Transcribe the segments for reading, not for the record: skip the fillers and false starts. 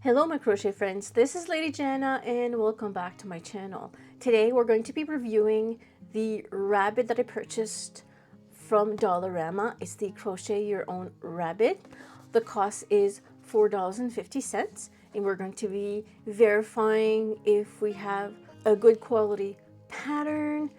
Hello my crochet friends, this is Lady Jana and welcome back to my channel. Today we're going to be reviewing the rabbit that I purchased from Dollarama. It's the Crochet Your Own Rabbit. The cost is $4.50 and we're going to be verifying if we have a good quality pattern,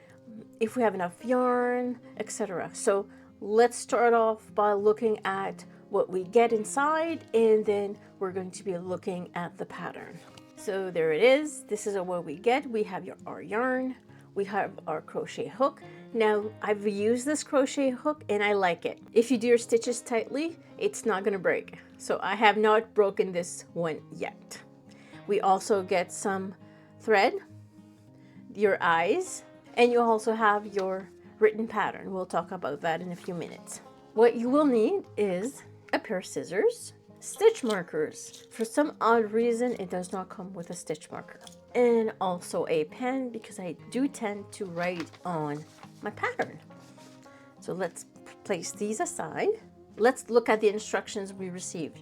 if we have enough yarn, etc. So let's start off by looking at what we get inside, and then we're going to be looking at the pattern. So there it is. This is what we get. We have our yarn, we have our crochet hook. Now I've used this crochet hook and I like it. If you do your stitches tightly, it's not going to break. So I have not broken this one yet. We also get some thread, your eyes, and you also have your written pattern. We'll talk about that in a few minutes. What you will need is a pair of scissors, stitch markers. For some odd reason, it does not come with a stitch marker. And also a pen, because I do tend to write on my pattern. So let's place these aside. Let's look at the instructions we received.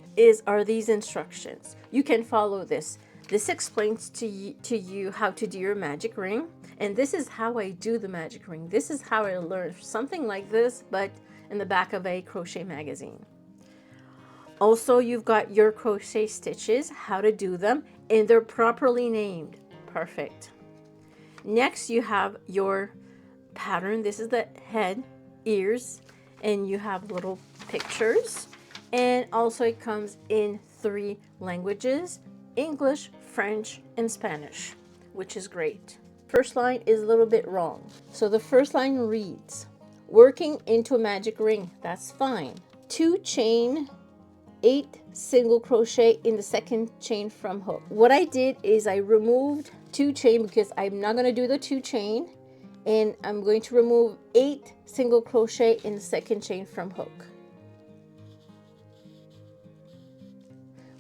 Are these instructions? You can follow this. This explains to you how to do your magic ring. And this is how I do the magic ring. This is how I learned something like this, but in the back of a crochet magazine. Also, you've got your crochet stitches, how to do them, and they're properly named. Perfect. Next, you have your pattern. This is the head, ears, and you have little pictures. And also it comes in 3 languages, English, French, and Spanish, which is great. First line is a little bit wrong. So the first line reads, working into a magic ring, that's fine. 2 chain, 8 single crochet in the second chain from hook. What I did is I removed 2 chain because I'm not going to do the 2 chain, and I'm going to remove 8 single crochet in the second chain from hook.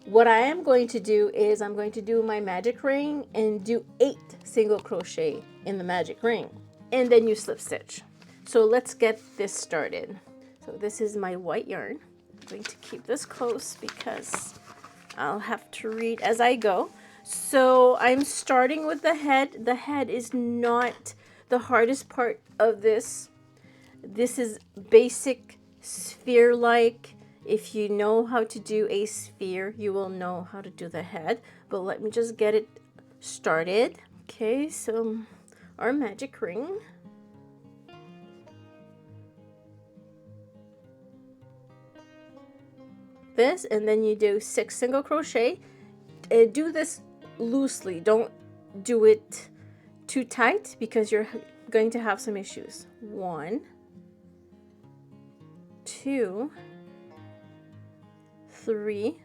What I am going to do is I'm going to do my magic ring and do 8 single crochet in the magic ring, and then you slip stitch. So let's get this started. So this is my white yarn. I'm going to keep this close because I'll have to read as I go. So I'm starting with the head. The head is not the hardest part of this. This is basic sphere-like. If you know how to do a sphere, you will know how to do the head. But let me just get it started. Okay, so our magic ring. This, and then you do 6 single crochet. Do this loosely. Don't do it too tight because you're going to have some issues. 1, 2, 3,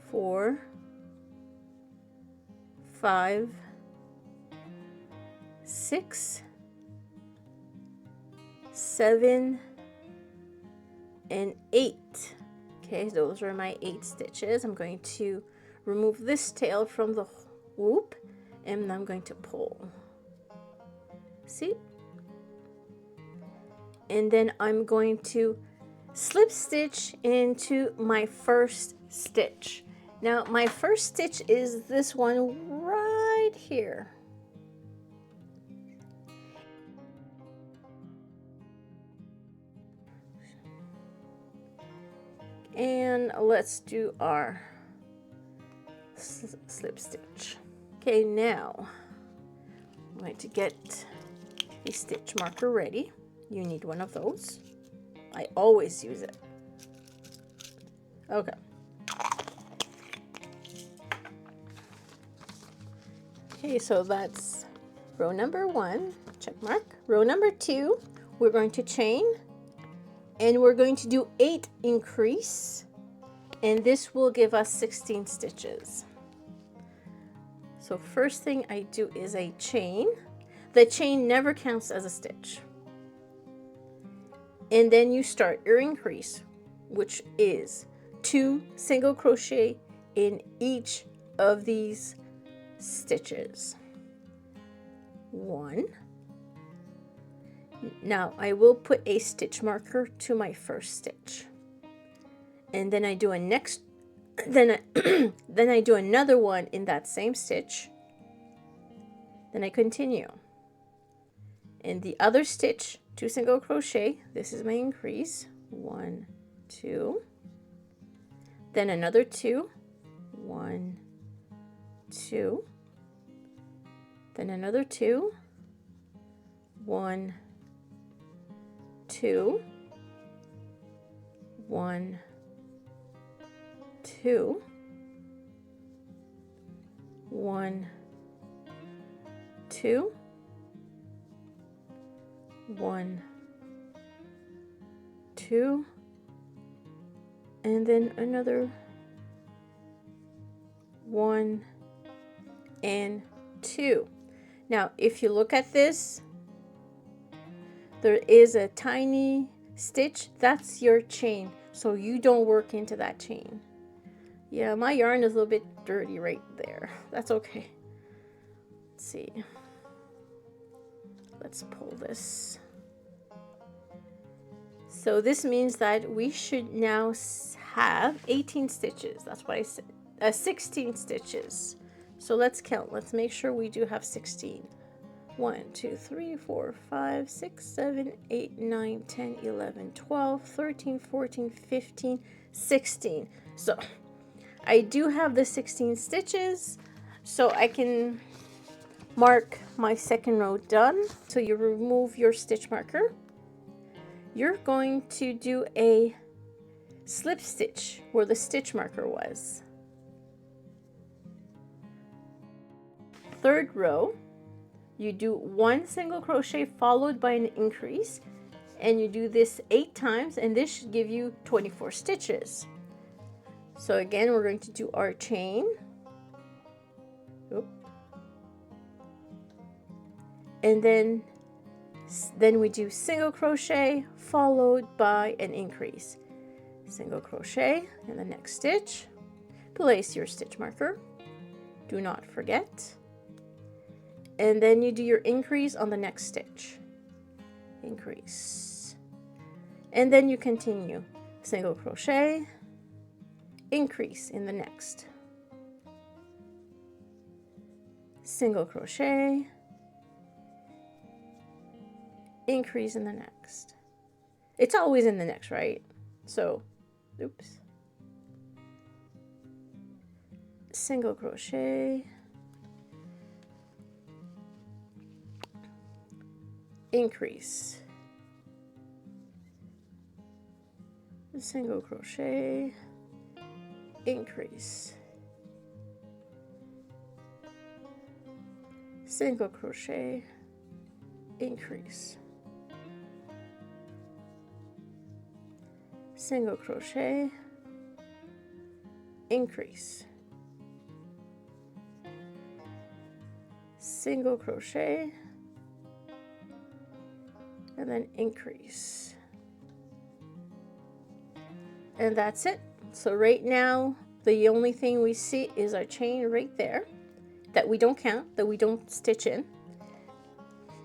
4, 5, 6, 7, and 8. Okay, those are my 8 stitches. I'm going to remove this tail from the hoop and I'm going to pull. See? And then I'm going to slip stitch into my first stitch. Now my first stitch is this one right here. And let's do our slip stitch. Okay, now I'm going to get a stitch marker ready. You need one of those. I always use it. Okay. Okay, so that's row number 1, check mark. Row number 2, we're going to chain, and we're going to do 8 increase, and this will give us 16 stitches. So first thing I do is a chain. The chain never counts as a stitch. And then you start your increase, which is 2 single crochet in each of these stitches. 1. Now I will put a stitch marker to my first stitch, and then I do a next Then then I do another one in that same stitch. Then I continue. In the other stitch, 2 single crochet. This is my increase. 1, 2. Then another 2. 1, 2. Then another 2. 1, 2. 1, 2. 1, 2. 1, 2, and then another 1 and 2. Now, if you look at this, there is a tiny stitch. That's your chain, so you don't work into that chain. Yeah, my yarn is a little bit dirty right there. That's okay. Let's see. Let's pull this. So this means that we should now have 18 stitches. That's what I said. 16 stitches. So let's count. Let's make sure we do have 16. 1, 2, 3, 4, 5, 6, 7, 8, 9, 10, 11, 12, 13, 14, 15, 16. So I do have the 16 stitches, so I can mark my second row done. So you remove your stitch marker. You're going to do a slip stitch where the stitch marker was. Third row, you do 1 single crochet followed by an increase, and you do this 8 times, and this should give you 24 stitches. So again, we're going to do our chain. Oop. And then we do single crochet followed by an increase. Single crochet in the next stitch. Place your stitch marker. Do not forget. And then you do your increase on the next stitch. Increase. And then you continue. Single crochet, increase in the next. Single crochet, increase in the next. It's always in the next, right? So, oops. Single crochet, increase. Single crochet, increase. Single crochet, increase. Single crochet, increase. Single crochet, and then increase. And that's it. So right now, the only thing we see is our chain right there that we don't count, that we don't stitch in.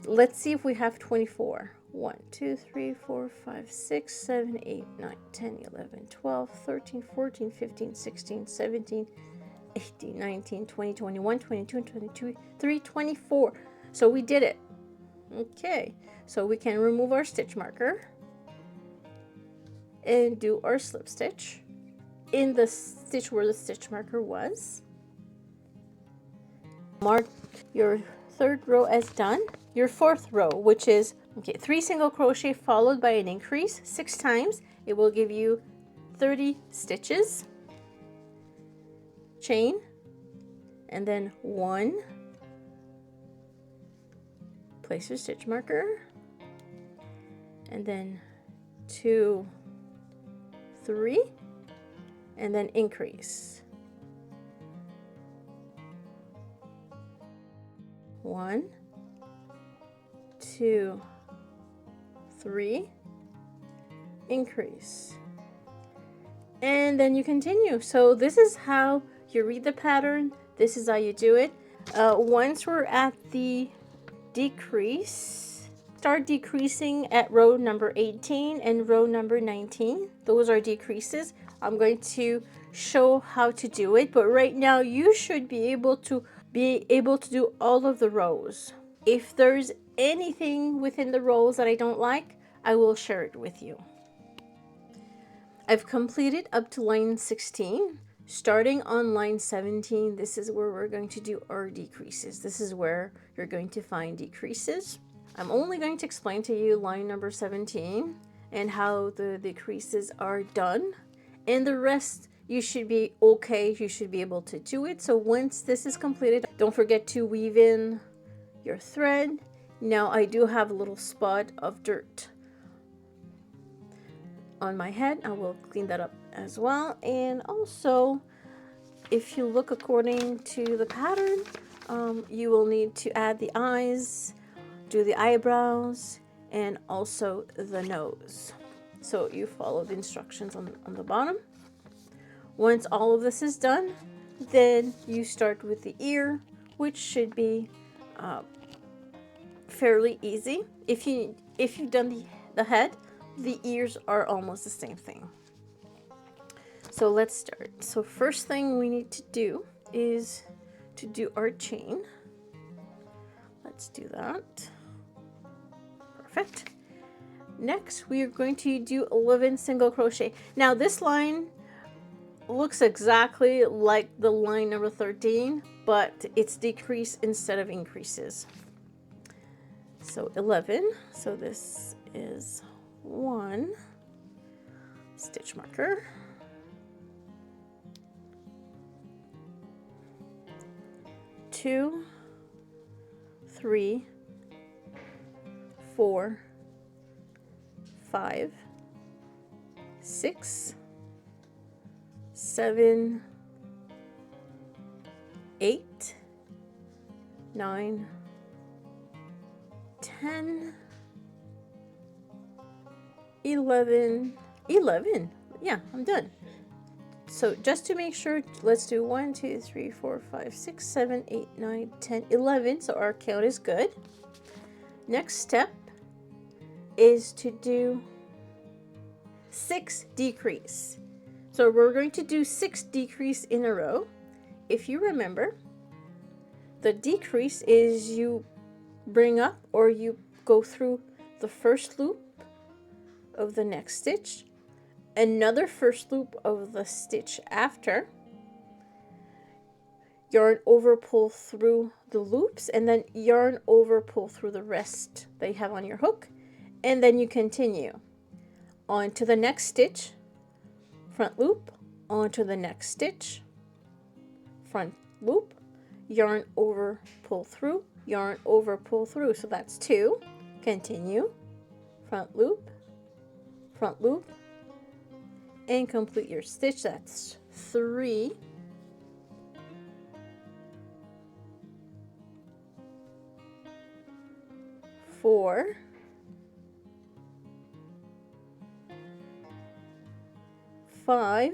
Let's see if we have 24. 1, 2, 3, 4, 5, 6, 7, 8, 9, 10, 11, 12, 13, 14, 15, 16, 17, 18, 19, 20, 21, 22, 23, 24. So we did it. Okay, so we can remove our stitch marker and do our slip stitch in the stitch where the stitch marker was. Mark your third row as done. Your fourth row, which is 3 single crochet followed by an increase 6 times. It will give you 30 stitches. Chain, and then 1. Place your stitch marker, and then 2, 3, and then increase. 1, 2, 3, increase. And then you continue. So this is how you read the pattern. This is how you do it. Once we're at the decrease, start decreasing at row number 18 and row number 19. Those are decreases. I'm going to show how to do it, but right now you should be able to do all of the rows. If there's anything within the rows that I don't like, I will share it with you. I've completed up to line 16. Starting on line 17, this is where we're going to do our decreases. This is where you're going to find decreases. I'm only going to explain to you line number 17 and how the decreases are done. And the rest, you should be okay. You should be able to do it. So once this is completed, don't forget to weave in your thread. Now I do have a little spot of dirt on my head. I will clean that up as well. And also, if you look according to the pattern, you will need to add the eyes, do the eyebrows, and also the nose. So you follow the instructions on the bottom. Once all of this is done, then you start with the ear, which should be fairly easy. If you've done the head, the ears are almost the same thing. So let's start. So first thing we need to do is to do our chain. Let's do that. Perfect. Next, we are going to do 11 single crochet. Now this line looks exactly like the line number 13, but it's decrease instead of increases. So 11. So this is 1 stitch marker, 2, 3, 4, 5, 6, 7, 8, 9, 10, 11. Yeah, I'm done. So just to make sure, let's do 1, 2, 3, 4, 5, 6, 7, 8, 9, 10, 11. So our count is good. Next step is to do 6 decrease. So we're going to do 6 decrease in a row. If you remember, the decrease is you bring up or you go through the first loop of the next stitch, another first loop of the stitch after, yarn over, pull through the loops, and then yarn over, pull through the rest that you have on your hook, and then you continue on to the next stitch, front loop, on to the next stitch, front loop, yarn over, pull through, yarn over, pull through. So that's 2. Continue, front loop, and complete your stitch. That's 3. 4, 5,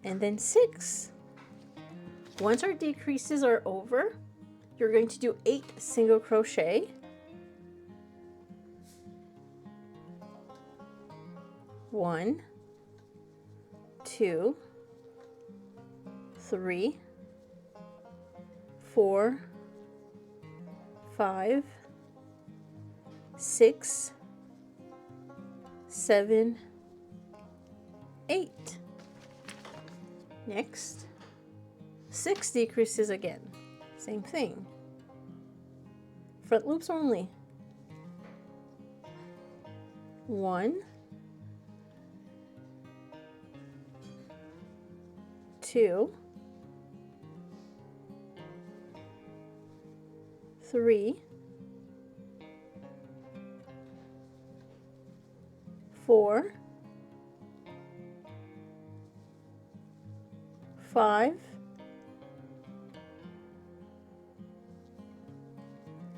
and then 6. Once our decreases are over, you're going to do 8 single crochet. 1, 2, 3, 4, 5, 6, 7, 8. Next, 6 decreases again. Same thing. Front loops only. 1, 2, 3, 4, 5,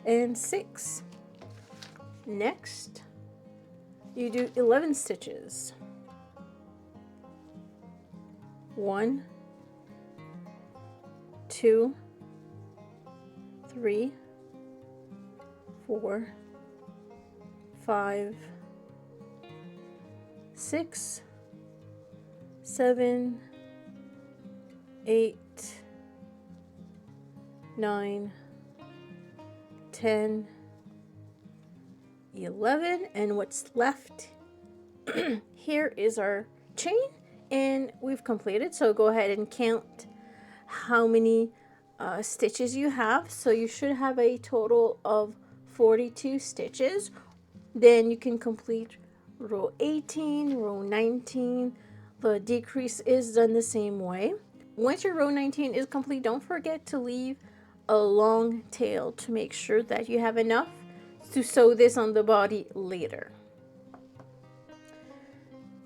and 6. Next, you do 11 stitches. 1, 2, 3, 4, 5, 6, 7, 8, 9, 10, 11, and what's left here is our chain, and we've completed. So go ahead and count how many stitches you have. So you should have a total of 42 stitches. Then you can complete row 18, row 19. The decrease is done the same way. Once your row 19 is complete, don't forget to leave a long tail to make sure that you have enough to sew this on the body later.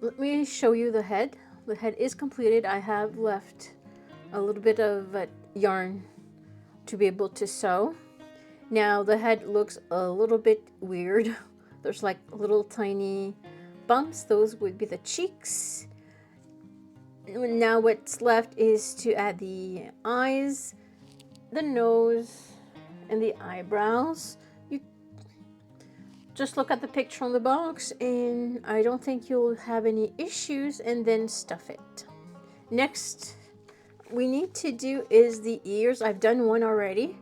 Let me show you the head. The head is completed. I have left a little bit of yarn to be able to sew. Now the head looks a little bit weird. There's like little tiny bumps. Those would be the cheeks. Now what's left is to add the eyes, the nose, and the eyebrows. You just look at the picture on the box and I don't think you'll have any issues, and then stuff it. Next we need to do is the ears. I've done one already.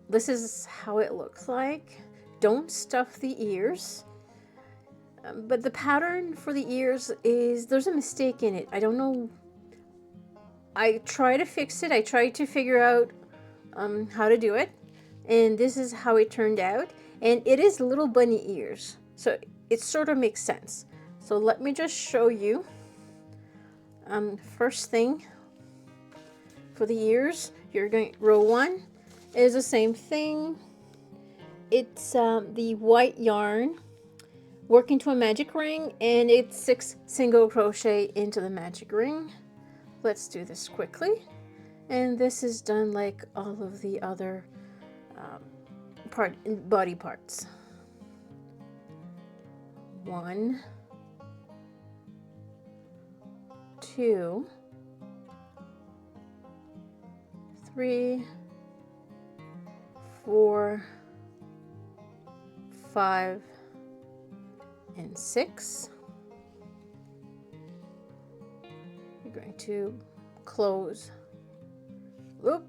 This is how it looks like. Don't stuff the ears. But the pattern for the ears is, there's a mistake in it. I don't know. I try to fix it. I tried to figure out how to do it. And this is how it turned out. And it is little bunny ears. So it sort of makes sense. So let me just show you. First thing for the ears, you're going, row 1 is the same thing. It's the white yarn, work into a magic ring, and it's 6 single crochet into the magic ring. Let's do this quickly. And this is done like all of the other body parts. 1, 2, 3, 4, 5, and 6. You're going to close loop,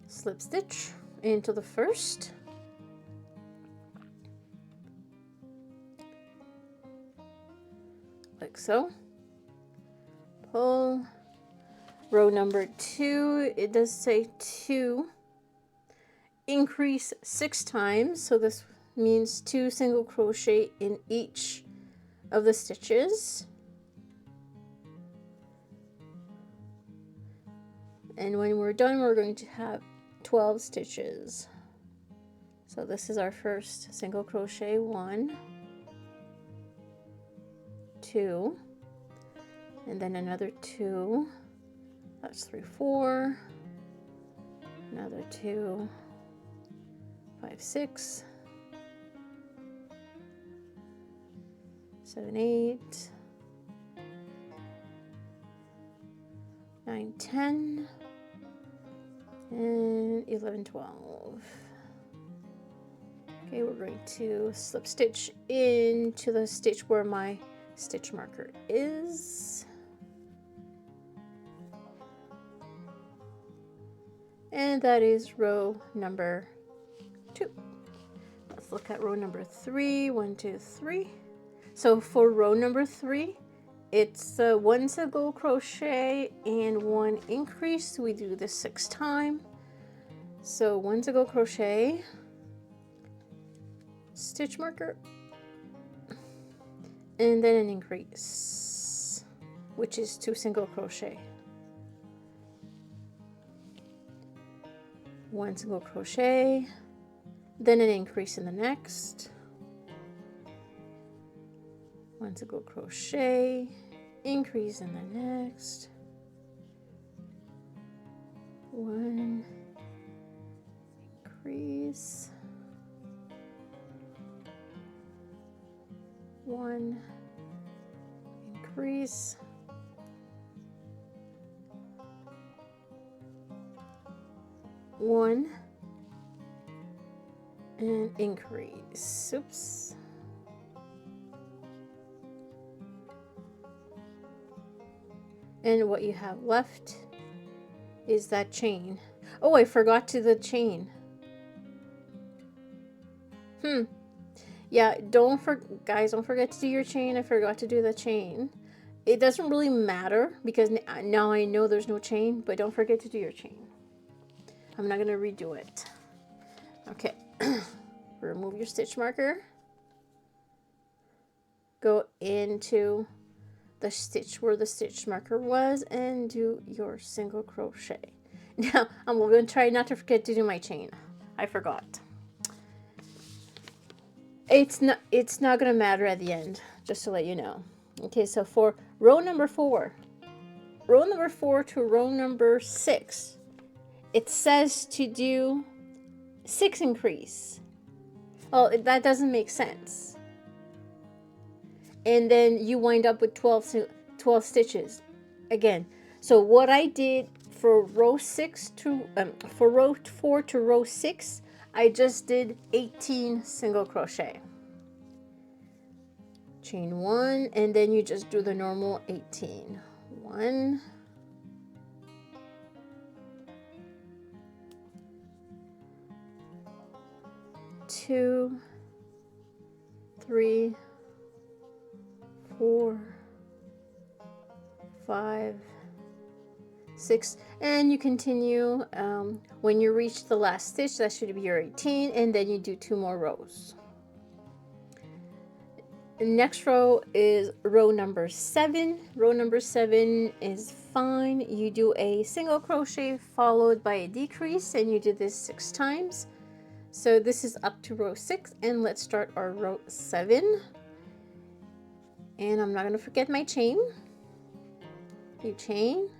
slip stitch into the first, like so, pull. Row number 2, it does say 2, increase 6 times, so this means 2 single crochet in each of the stitches. And when we're done, we're going to have 12 stitches. So this is our first single crochet, 1, 2, and then another 2. That's 3, 4, another 2, 5, 6, 7, 8, 9, 10, and 11, 12. Okay, we're going to slip stitch into the stitch where my stitch marker is. And that is row number 2. Let's look at row number 3. 1, 2, 3. So for row number 3, it's 1 single crochet and 1 increase. We do this 6 times. So 1 single crochet, stitch marker, and then an increase, which is 2 single crochet. 1 single crochet, then an increase in the next, 1 single crochet, increase in the next, 1 increase, 1 increase, 1 and increase. Oops. And what you have left is that chain. Oh, I forgot to the chain. Yeah, guys, don't forget to do your chain. I forgot to do the chain. It doesn't really matter because now I know there's no chain, but don't forget to do your chain. I'm not gonna redo it. Okay, remove your stitch marker. Go into the stitch where the stitch marker was and do your single crochet. Now, I'm going to try not to forget to do my chain. I forgot. It's not going to matter at the end, just to let you know. Okay, so for row number 4 to row number 6, it says to do 6 increase. Well, that doesn't make sense. And then you wind up with 12 stitches again. So what I did for row 6 to for row 4 to row 6, I just did 18 single crochet. Chain 1, and then you just do the normal 18. 1, 2, 3, 4, 5, 6, and you continue. When you reach the last stitch, that should be your 18, and then you do 2 more rows. The next row is row number 7. Row number 7 is fine. You do a single crochet followed by a decrease, and you do this 6 times. So this is up to row 6, and let's start our row 7. And I'm not going to forget my chain. You chain,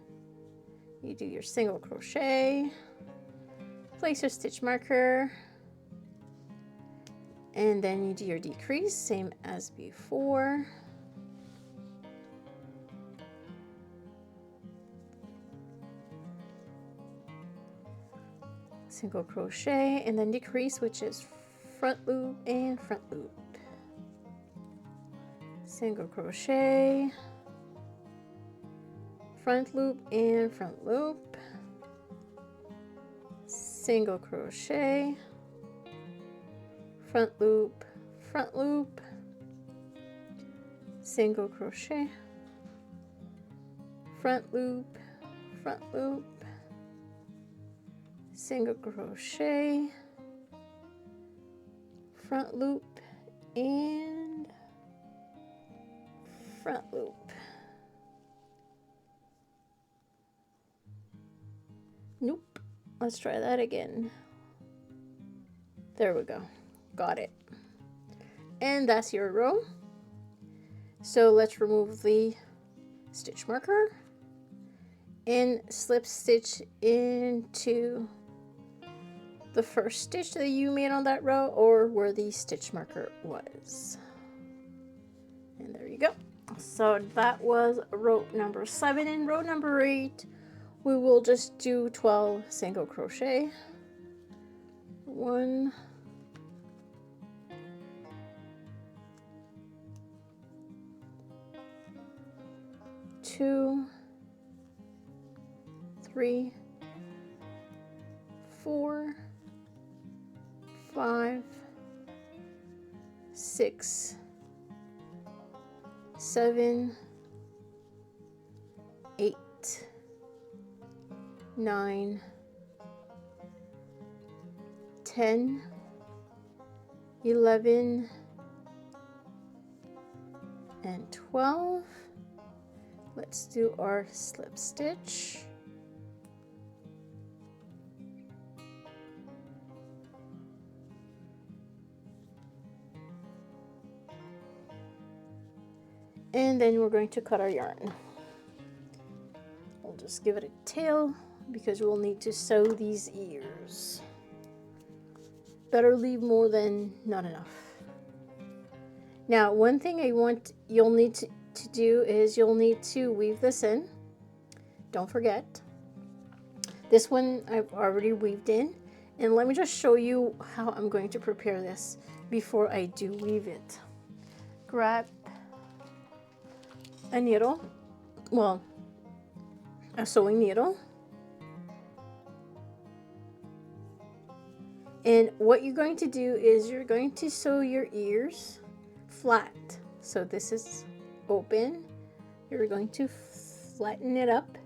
you do your single crochet, place your stitch marker, and then you do your decrease, same as before. Single crochet and then decrease, which is front loop and front loop. Single crochet, front loop and front loop. Single crochet, front loop, single crochet, front loop, single crochet, front loop, and front loop. Nope. Let's try that again. There we go. Got it. And that's your row. So let's remove the stitch marker and slip stitch into the first stitch that you made on that row, or where the stitch marker was. And there you go. So that was row number 7. And row number 8, we will just do 12 single crochet. 1, 2, 3, 4, 5, 6, 7, 8, 9, 10, 11, and 12. Let's do our slip stitch. And then we're going to cut our yarn. We'll just give it a tail because we'll need to sew these ears. Better leave more than not enough. Now, one thing you'll need to do is you'll need to weave this in. Don't forget. This one I've already weaved in. And let me just show you how I'm going to prepare this before I do weave it. Grab a needle. Well, a sewing needle. And what you're going to do is you're going to sew your ears flat. So this is open. You're going to flatten it up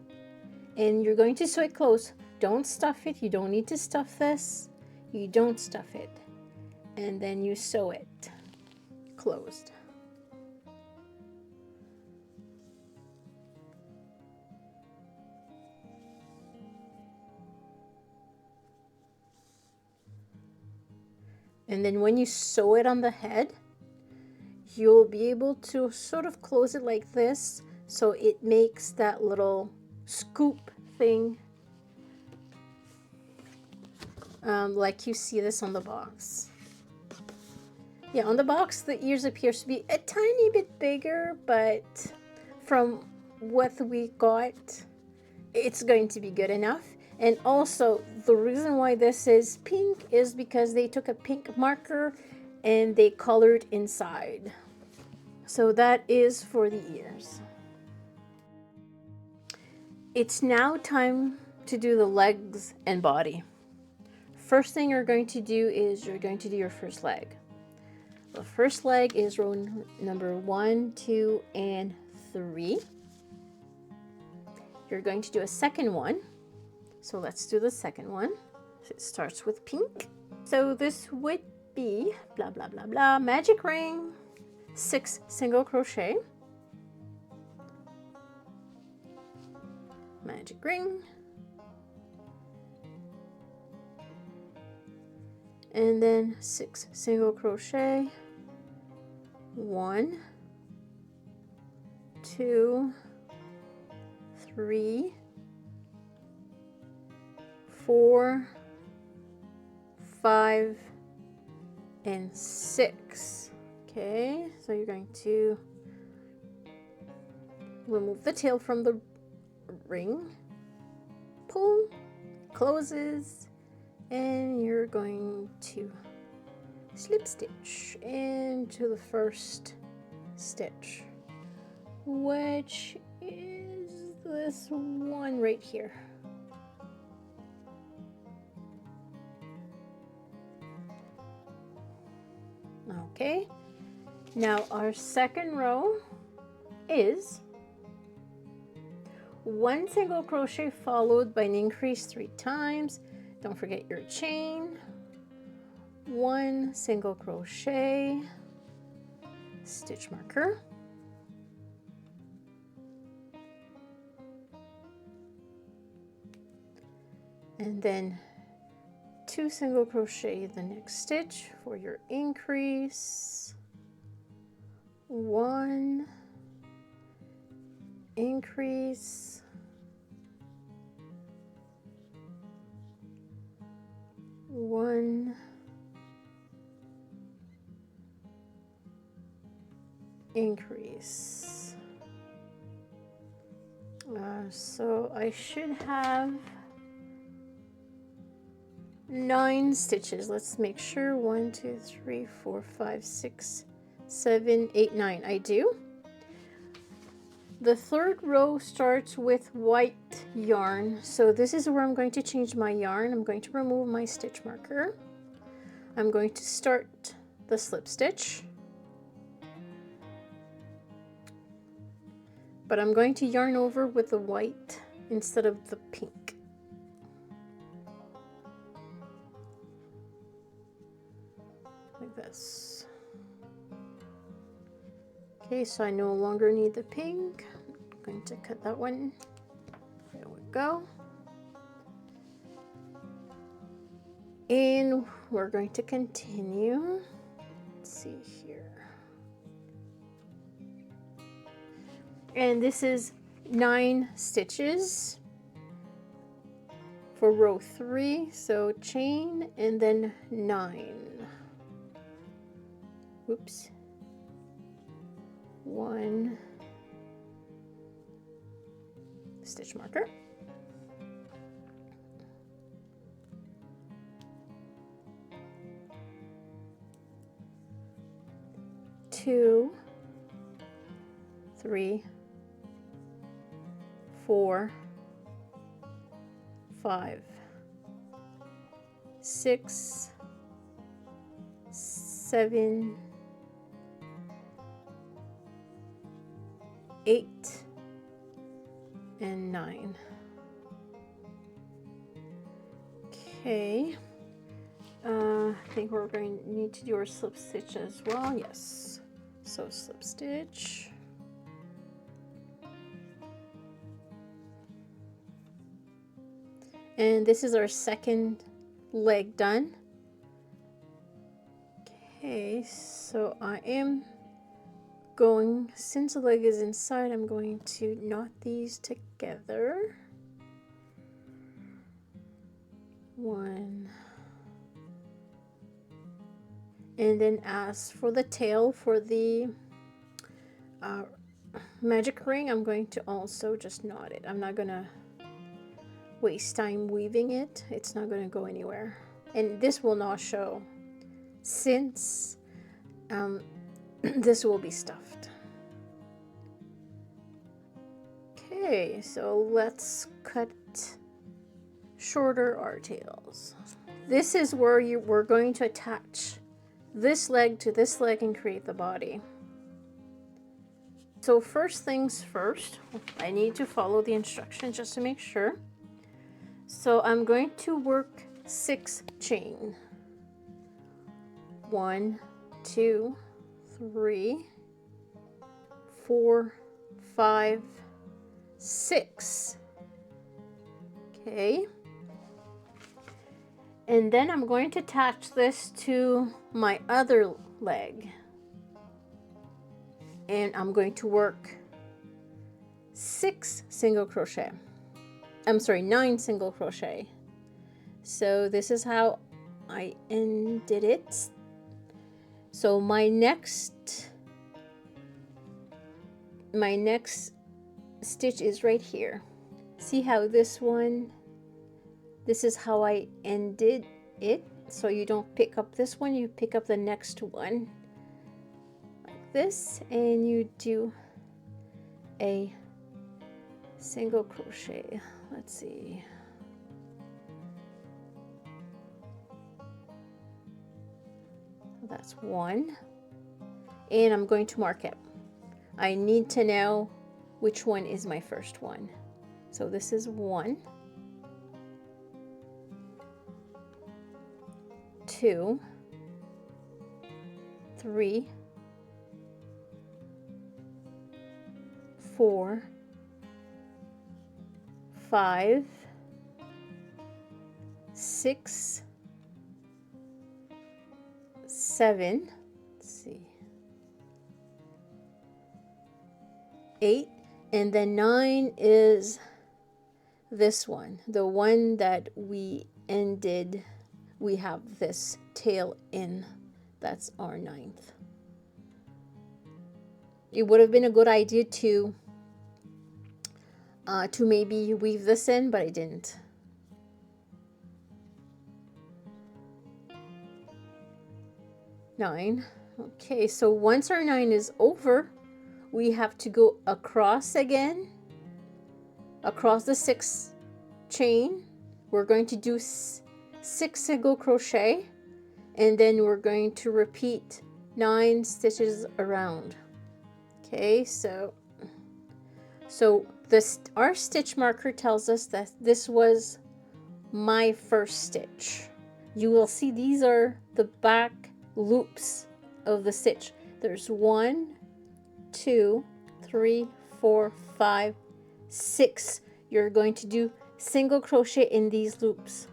and you're going to sew it close. Don't stuff it. You don't need to stuff this. You don't stuff it. And then you sew it closed. And then when you sew it on the head, you'll be able to sort of close it like this, so it makes that little scoop thing, like you see this on the box. Yeah, on the box the ears appears to be a tiny bit bigger, but from what we got, it's going to be good enough. And also the reason why this is pink is because they took a pink marker and they colored inside. So that is for the ears. It's now time to do the legs and body. First thing you're going to do is you're going to do your first leg. The first leg is row number 1, 2, and 3. You're going to do a second one. So let's do the second one. It starts with pink. So this would be blah, blah, blah, blah, magic ring, 6 single crochet, magic ring, and then 6 single crochet, 1, 2, 3, 4, 5, and 6. Okay, so you're going to remove the tail from the ring, pull, closes, and you're going to slip stitch into the first stitch, which is this one right here. Okay, now our second row is 1 single crochet followed by an increase 3 times. Don't forget your chain. 1 single crochet, stitch marker, and then 2 single crochet the next stitch for your increase, 1 increase, 1 increase. So I should have 9 stitches. Let's make sure. 1, 2, 3, 4, 5, 6, 7, 8, 9. I do. The third row starts with white yarn. So this is where I'm going to change my yarn. I'm going to remove my stitch marker. I'm going to start the slip stitch. But I'm going to yarn over with the white instead of the pink. Like this. Okay, so I no longer need the pink. I'm going to cut that one. There we go. And we're going to continue. Let's see here. And this is 9 stitches for row 3. So chain and then 9. Whoops. 1 stitch marker. 2, 3, 4, 5, 6, 7, 8, and 9. Okay. I think we're going to need to do our slip stitch as well. Yes. So slip stitch. And this is our second leg done. Okay, so I am going, since the leg is inside, I'm going to knot these together. 1. And then as for the tail, for the magic ring, I'm going to also just knot it. I'm not gonna waste time weaving it. It's not gonna go anywhere. And this will not show since this will be stuffed. Okay, so let's cut shorter our tails. This is where we're going to attach this leg to this leg and create the body. So first things first, I need to follow the instructions just to make sure. So I'm going to work 6 chain. 1, 2, 3, 4, 5, 6. Okay. And then I'm going to attach this to my other leg. And I'm going to work 6 single crochet. I'm sorry, 9 single crochet. So this is how I ended it. So my next stitch is right here. See how this one, this is how I ended it. So you don't pick up this one, you pick up the next one like this, and you do a single crochet. Let's see. That's 1. And I'm going to mark it. I need to know which one is my first one. So this is 1, 2, 3, 4, 5, 6, 7, let's see, 8, and then 9 is this one, the one that we ended. We have this tail in. That's our 9th. It would have been a good idea to maybe weave this in, but I didn't. Nine. Okay, so once our 9 is over, we have to go across again, across the 6 chain. We're going to do 6 single crochet, and then we're going to repeat 9 stitches around. Okay, so this, our stitch marker tells us that this was my first stitch. You will see these are the back loops of the stitch. There's 1, 2, 3, 4, 5, 6. You're going to do single crochet in these loops.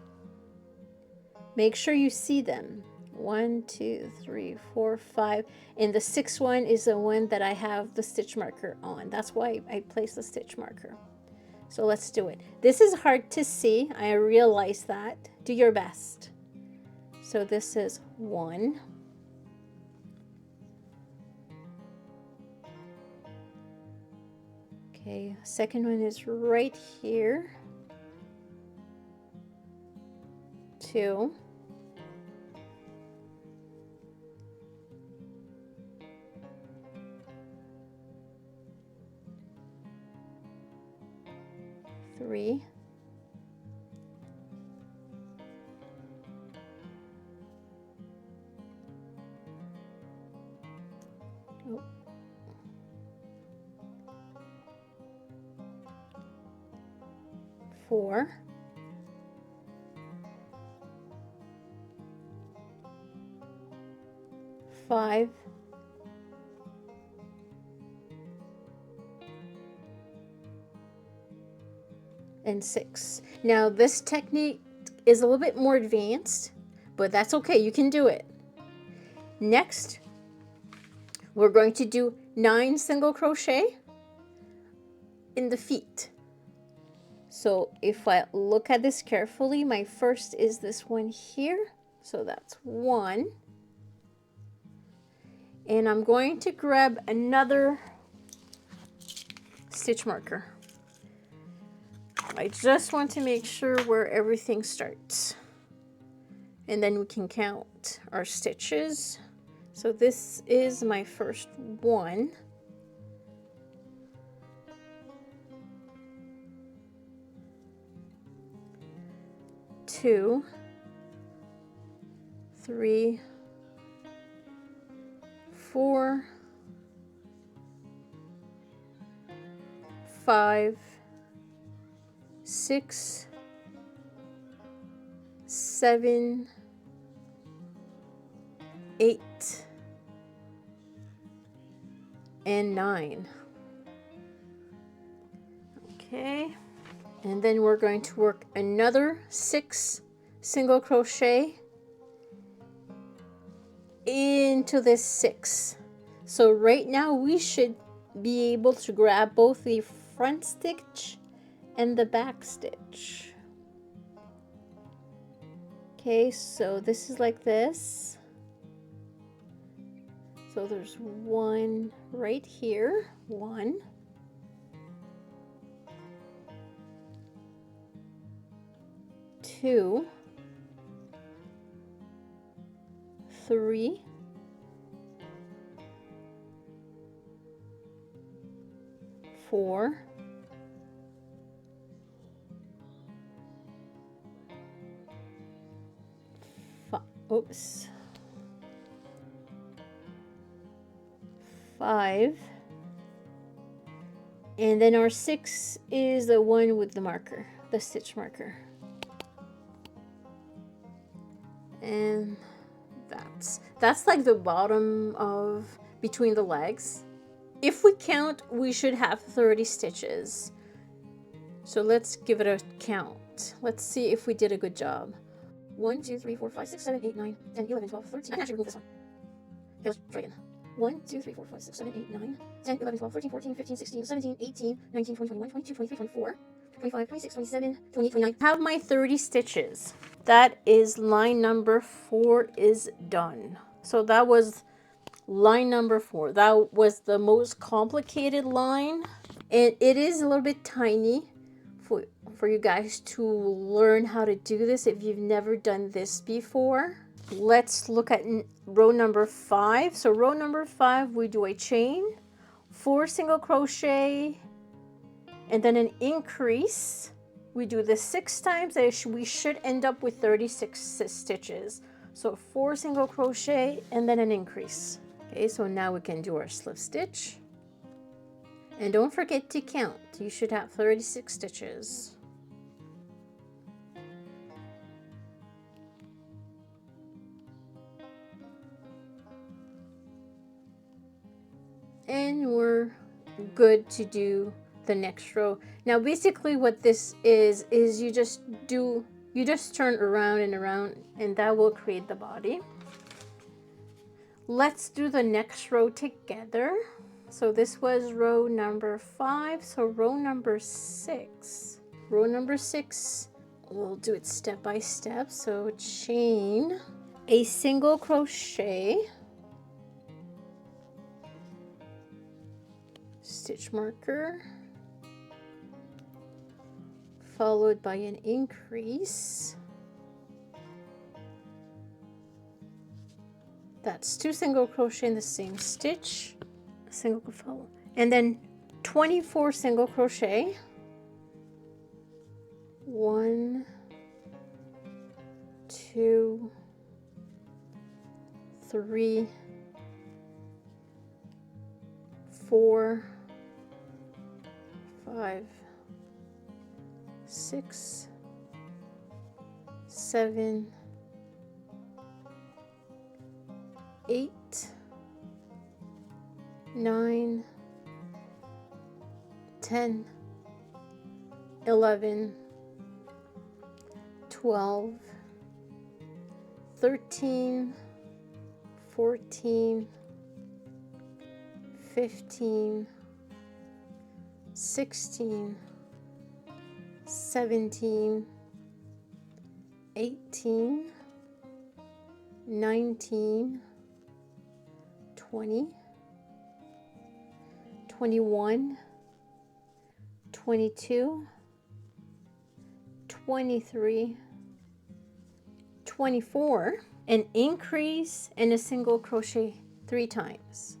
Make sure you see them. 1, 2, 3, 4, 5, and the 6th one is the one that I have the stitch marker on. That's why I placed the stitch marker. So let's do it. This is hard to see, I realize that. Do your best. So this is 1, okay, second one is right here, 2, 3, 4, 5, and 6. Now this technique is a little bit more advanced, but that's okay, you can do it. Next, we're going to do 9 single crochet in the feet. So if I look at this carefully, my first is this one here. So that's 1. And I'm going to grab another stitch marker. I just want to make sure where everything starts. And then we can count our stitches. So this is my first one. 2, 3, 4, 5, 6, 7, 8, and 9. Okay, and then we're going to work another 6 single crochet into this 6. So right now we should be able to grab both the front stitch and the back stitch. Okay, so this is like this. So there's one right here, 1. 2, 3, 4, 5, and then our 6 is the one with the marker, the stitch marker. And that's like the bottom of between the legs. If we count, we should have 30 stitches. So let's give it a count. Let's see if we did a good job. 1, 2, 3, 4, 5, 6, 7, 8, 9, 10, 11, 12, 13. I can actually remove this one. Okay, let's try again. 1, 2, 3, 4, 5, 6, 7, 8, 9, 10, 11, 12, 13, 14, 15, 16, 17, 18, 19, 20, 21, 22, 23, 24, 25, 26, 27, 28, 29. I have my 30 stitches. That is line number 4 is done. So that was line number 4. That was the most complicated line. And it is a little bit tiny for you guys to learn how to do this if you've never done this before. Let's look at row number 5. So row number 5, we do a chain, 4 single crochet, and then an increase. We do this 6 times, and we should end up with 36 stitches. So 4 single crochet and then an increase. Okay, so now we can do our slip stitch. And don't forget to count. You should have 36 stitches. And we're good to do the next row. Now basically what this is you just turn around and around, and that will create the body. Let's do the next row together. So this was row number 5. So row number 6. Row number 6, we'll do it step by step. So chain, a single crochet, stitch marker, followed by an increase. That's 2 single crochet in the same stitch, a single follow, and then 24 single crochet. 1, 2, 3, 4, 5, 6, 7, 8, 9, 10, 11, 12, 13, 14, 15, 16, 17, 18, 19, 20, 21, 22, 23, 24, an increase and a single crochet 3 times.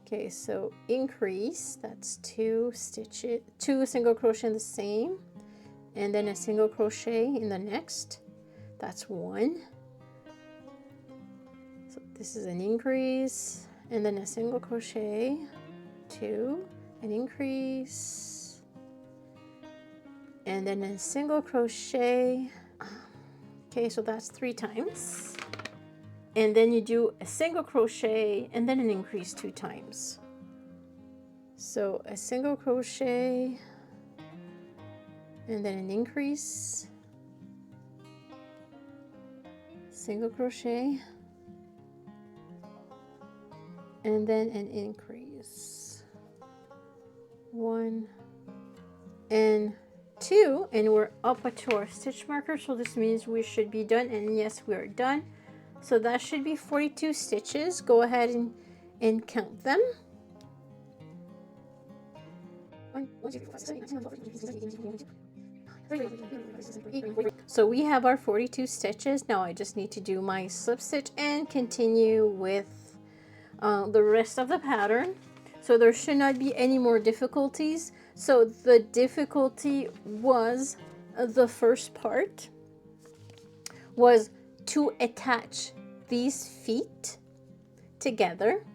Okay, so increase, that's 2 stitches, 2 single crochet in the same, and then a single crochet in the next, that's 1. So this is an increase, and then a single crochet, 2, an increase, and then a single crochet. Okay, so that's 3 times. And then you do a single crochet and then an increase 2 times. So a single crochet and then an increase, single crochet, and then an increase. 1 and 2, and we're up to our stitch marker, so this means we should be done, and yes, we are done. So that should be 42 stitches. Go ahead and count them. So we have our 42 stitches. Now I just need to do my slip stitch and continue with the rest of the pattern. So there should not be any more difficulties. So the difficulty was the first part was to attach these feet together.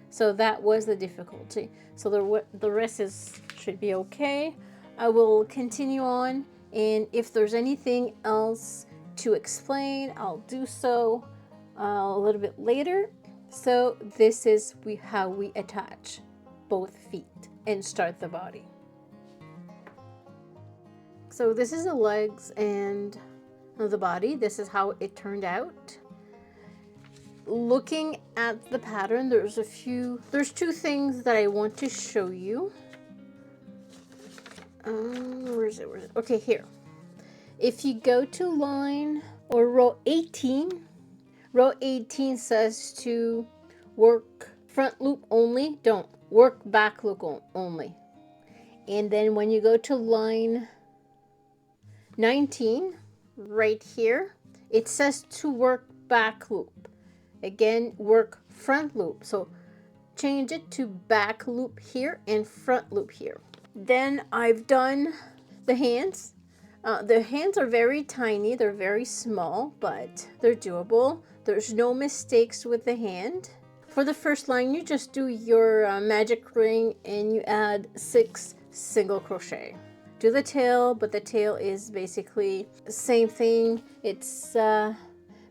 So that was the difficulty. So the rest should be okay. I will continue on, and if there's anything else to explain, I'll do so a little bit later. So this is how we attach both feet and start the body. So this is the legs and the body. This is how it turned out. Looking at the pattern, there's 2 things that I want to show you. Where is it? Okay, here. If you go to line or row 18, row 18 says to work front loop only, don't work back loop only. And then when you go to line 19, right here, it says to work back loop. Again, work front loop. So change it to back loop here and front loop here. Then I've done the hands. The hands are very tiny. They're very small, but they're doable. There's no mistakes with the hand. For the first line, you just do your magic ring and you add 6 single crochet. Do the tail, but the tail is basically the same thing. It's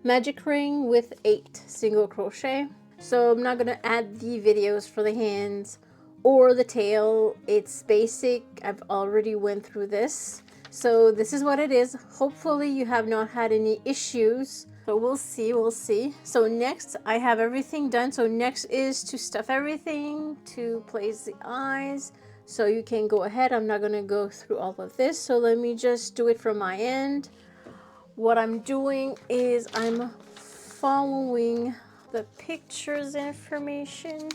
magic ring with 8 single crochet. So I'm not going to add the videos for the hands or the tail. It's basic. I've already went through this. So this is what it is. Hopefully you have not had any issues. So we'll see. So next I have everything done. So next is to stuff everything, to place the eyes. So you can go ahead. I'm not going to go through all of this. So let me just do it from my end. What I'm doing is I'm following the pictures information.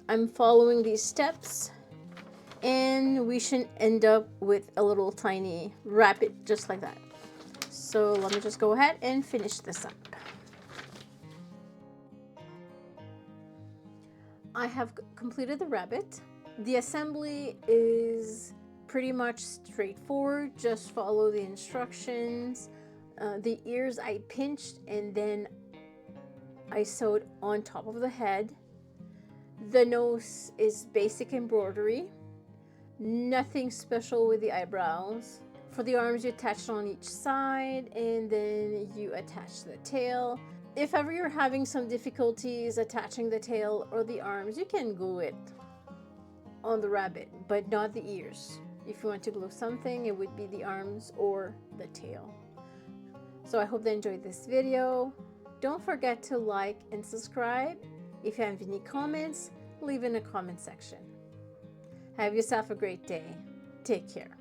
I'm following these steps, and we should end up with a little tiny rabbit just like that. So let me just go ahead and finish this up. I have completed the rabbit. The assembly is pretty much straightforward. Just follow the instructions. The ears I pinched and then I sewed on top of the head. The nose is basic embroidery. Nothing special with the eyebrows. For the arms, you attach it on each side and then you attach the tail. If ever you're having some difficulties attaching the tail or the arms, you can glue it on the rabbit, but not the ears. If you want to glue something, it would be the arms or the tail. So I hope they enjoyed this video. Don't forget to like and subscribe. If you have any comments, leave in the comment section. Have yourself a great day. Take care.